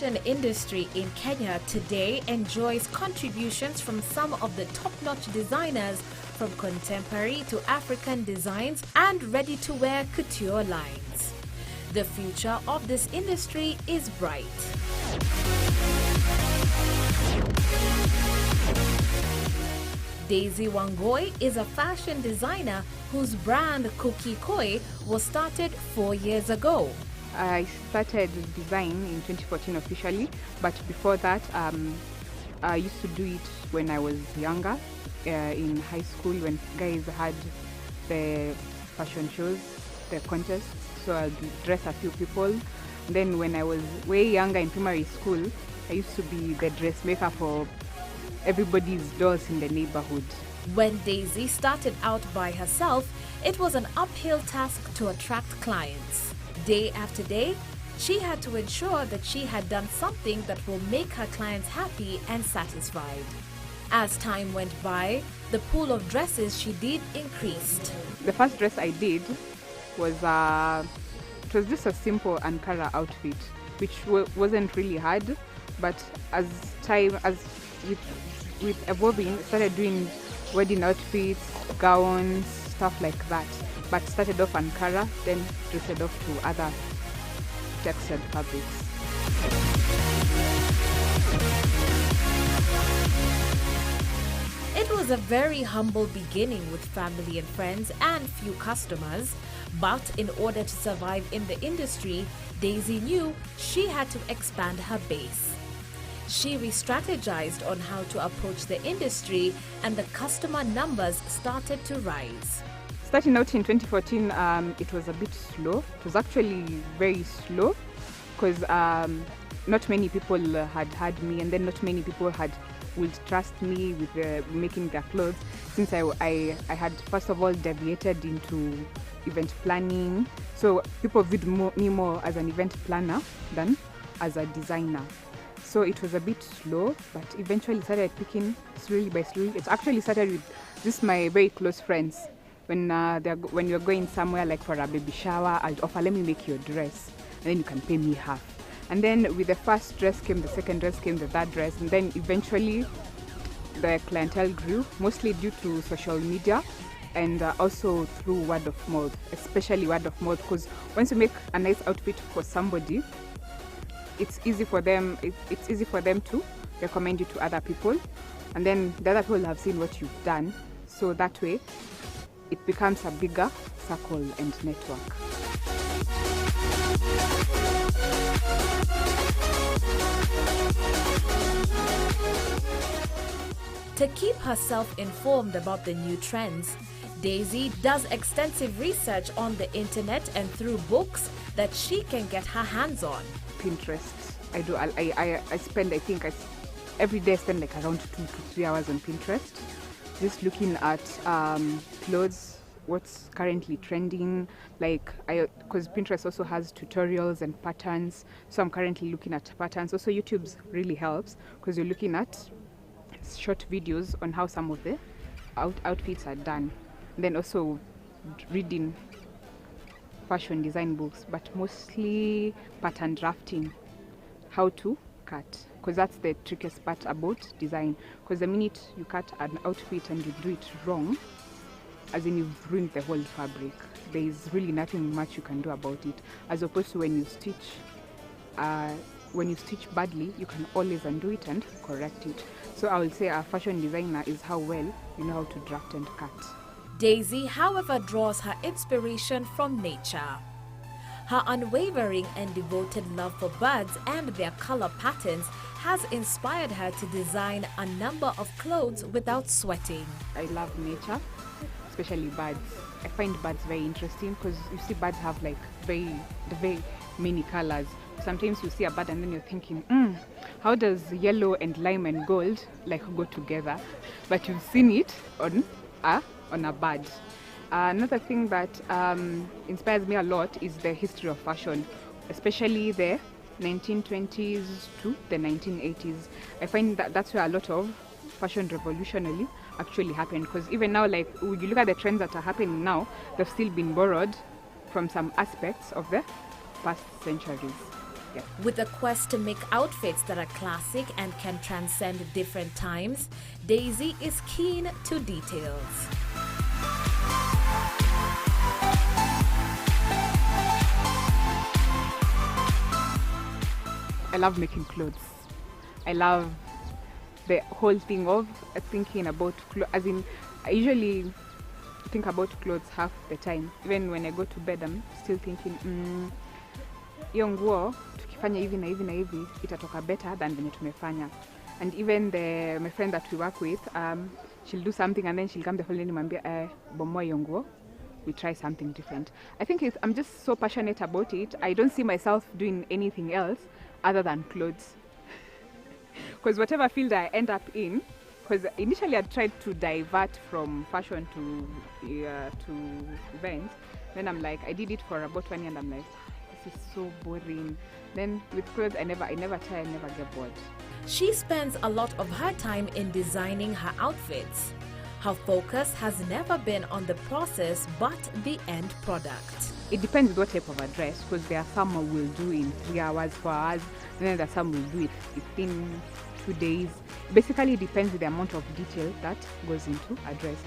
fashion industry in Kenya today enjoys contributions from some of the top-notch designers, from contemporary to African designs and ready-to-wear couture lines. The future of this industry is bright. Daisy Wangui is a fashion designer whose brand Cookie Koi was started 4 years ago. I started design in 2014 officially, but before that I used to do it when I was younger, in high school when guys had the fashion shows, the contests, so I'd dress a few people. And then when I was way younger in primary school, I used to be the dressmaker for everybody's dolls in the neighborhood. When Daisy started out by herself, it was an uphill task to attract clients. Day after day, she had to ensure that she had done something that will make her clients happy and satisfied. As time went by, the pool of dresses she did increased. The first dress I did was it was just a simple Ankara outfit, which wasn't really hard, but as with evolving, started doing wedding outfits, gowns, stuff like that. But started off Ankara, then drifted off to other textured fabrics. It was a very humble beginning with family and friends and few customers, but in order to survive in the industry, Daisy knew she had to expand her base. She re-strategized on how to approach the industry, and the customer numbers started to rise. Starting out in 2014, it was a bit slow. It was actually very slow because not many people had me, and then not many people would trust me with making their clothes, since I had first of all deviated into event planning. So people viewed me more as an event planner than as a designer. So it was a bit slow, but eventually started picking slowly by slowly. It actually started with just my very close friends. When you're going somewhere like for a baby shower, I'll offer, let me make you a dress, and then you can pay me half. And then with the first dress came the second dress, came the third dress, and then eventually the clientele grew, mostly due to social media and also through word of mouth, especially word of mouth, because once you make a nice outfit for somebody, it's easy for them to recommend you to other people, and then the other people have seen what you've done, so that way it becomes a bigger circle and network. To keep herself informed about the new trends, Daisy does extensive research on the internet and through books that she can get her hands on. Pinterest. I spend, I think, every day I spend like around 2 to 3 hours on Pinterest, just looking at clothes, what's currently trending, because Pinterest also has tutorials and patterns, so I'm currently looking at patterns. Also YouTube really helps because you're looking at short videos on how some of the outfits are done, and then also reading fashion design books, but mostly pattern drafting, how to cut, because that's the trickiest part about design, because the minute you cut an outfit and you do it wrong, as in you've ruined the whole fabric. There is really nothing much you can do about it, as opposed to when you stitch badly, you can always undo it and correct it. So I will say a fashion designer is how well you know how to draft and cut. Daisy, however, draws her inspiration from nature. Her unwavering and devoted love for birds and their color patterns has inspired her to design a number of clothes without sweating. I love nature, especially birds. I find birds very interesting because you see birds have like very many colors. Sometimes you see a bird and then you're thinking, how does yellow and lime and gold like go together? But you've seen it on a bird. Another thing that inspires me a lot is the history of fashion, especially the 1920s to the 1980s. I find that that's where a lot of fashion revolutionary actually happened, because even now, like you look at the trends that are happening now, they've still been borrowed from some aspects of the past centuries. Yeah. With a quest to make outfits that are classic and can transcend different times, Daisy is keen to details. I love making clothes. I love the whole thing of thinking about clothes. As in, I usually think about clothes half the time. Even when I go to bed, I'm still thinking, hiyo nguo tukifanya hivi na hivi na hivi itatoka better than venye tumefanya. And even my friend that we work with, she'll do something and then she'll come the following day and niambia, bomoa hiyo nguo. We try something different. I think I'm just so passionate about it. I don't see myself doing anything else other than clothes. Because whatever field I end up in, because initially I tried to divert from fashion to events. Then I'm like, I did it for about 1 year and I'm like, this is so boring. Then with clothes, I never try, I never get bored. She spends a lot of her time in designing her outfits. Her focus has never been on the process but the end product. It depends what type of a dress, because there are some we'll do in 3 hours, 4 hours, and then there are some we'll do it within 2 days. Basically, it depends on the amount of detail that goes into a dress.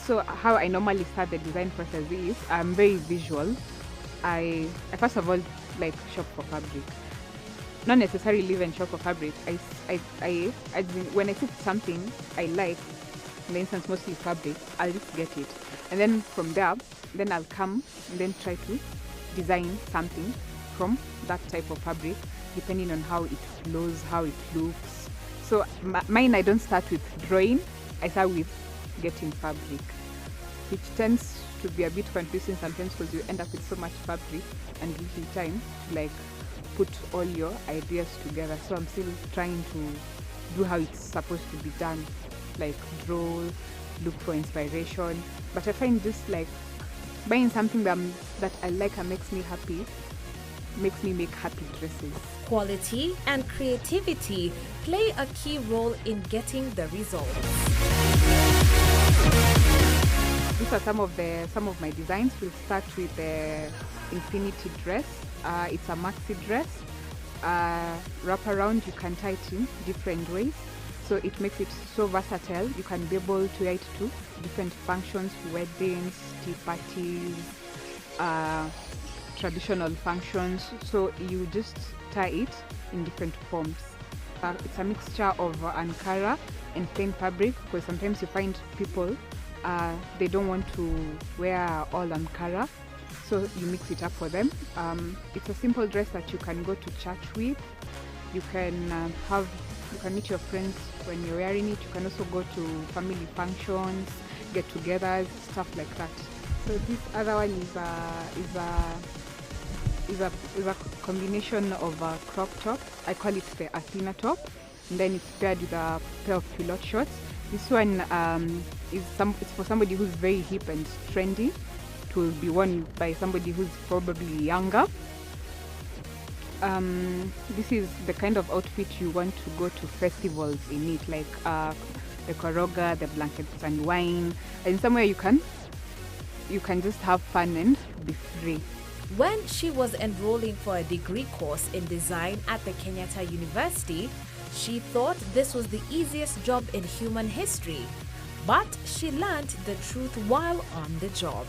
So how I normally start the design process is I'm very visual. I first of all like shop for fabric. Not necessarily even shop for fabric. When I see something I like, in the instance mostly fabric, I'll just get it. And then from there, then I'll come and then try to design something from that type of fabric, depending on how it flows, how it looks. So mine, I don't start with drawing, I start with getting fabric, which tends to be a bit confusing sometimes because you end up with so much fabric and little time to like put all your ideas together. So I'm still trying to do how it's supposed to be done, like draw, look for inspiration. But I find just like buying something that I like and makes me happy makes me make happy dresses. Quality and creativity play a key role in getting the results. These are some of my designs. We'll start with the infinity dress. It's a maxi dress. Wrap around, you can tie it in different ways. So it makes it so versatile. You can be able to wear it to different functions, weddings, tea parties, traditional functions. So you just tie it in different forms. It's a mixture of Ankara and plain fabric, because sometimes you find people they don't want to wear all Ankara, so you mix it up for them. It's a simple dress that you can go to church with. You can meet your friends when you're wearing it. You can also go to family functions, get-togethers, stuff like that. So this other one is a combination of a crop top. I call it the Athena top, and then it's paired with a pair of culotte shorts. This one it's for somebody who's very hip and trendy. It will be worn by somebody who's probably younger. This is the kind of outfit you want to go to festivals in it, like the Koroga, the Blankets and Wine, and somewhere you can just have fun and be free. When she was enrolling for a degree course in design at the Kenyatta University, she thought this was the easiest job in human history. But she learned the truth while on the job.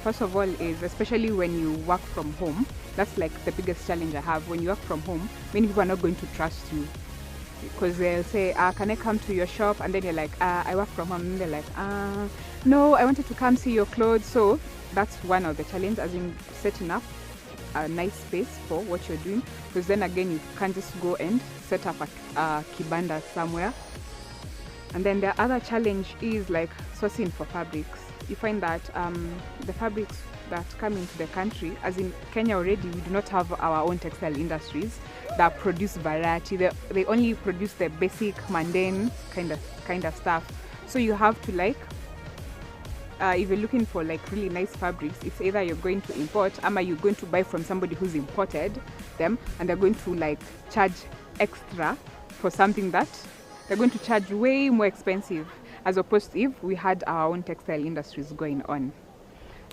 First of all is, especially when you work from home, that's like the biggest challenge I have. When you work from home, many people are not going to trust you, because they'll say, can I come to your shop? And then you're like, I work from home. And they're like, no, I wanted to come see your clothes. So that's one of the challenges, as in setting up a nice space for what you're doing, because then again you can't just go and set up a kibanda somewhere. And then the other challenge is like sourcing for fabrics. You find that the fabrics that come into the country, as in Kenya already, we do not have our own textile industries that produce variety. They only produce the basic mundane kind of stuff. So you have to like, if you're looking for like really nice fabrics, it's either you're going to import or you're going to buy from somebody who's imported them, and they're going to like charge extra for something that they're going to charge way more expensive, as opposed to if we had our own textile industries going on.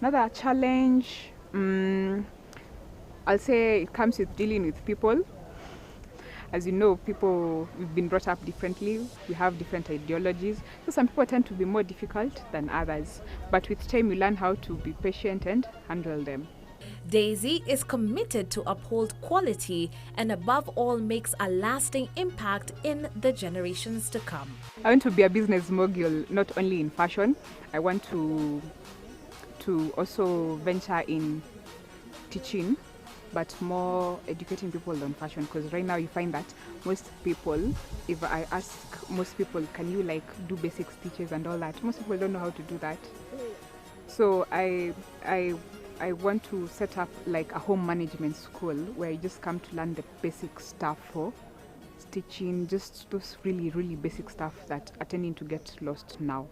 Another challenge, I'll say it comes with dealing with people. As you know, we've been brought up differently. We have different ideologies. So some people tend to be more difficult than others. But with time, you learn how to be patient and handle them. Daisy is committed to uphold quality and above all makes a lasting impact in the generations to come. I want to be a business mogul, not only in fashion. I want to also venture in teaching, but more educating people on fashion, because right now you find that most people, if I ask most people, can you like do basic stitches and all that, most people don't know how to do that. So I want to set up like a home management school where you just come to learn the basic stuff for stitching, just those really basic stuff that are tending to get lost now.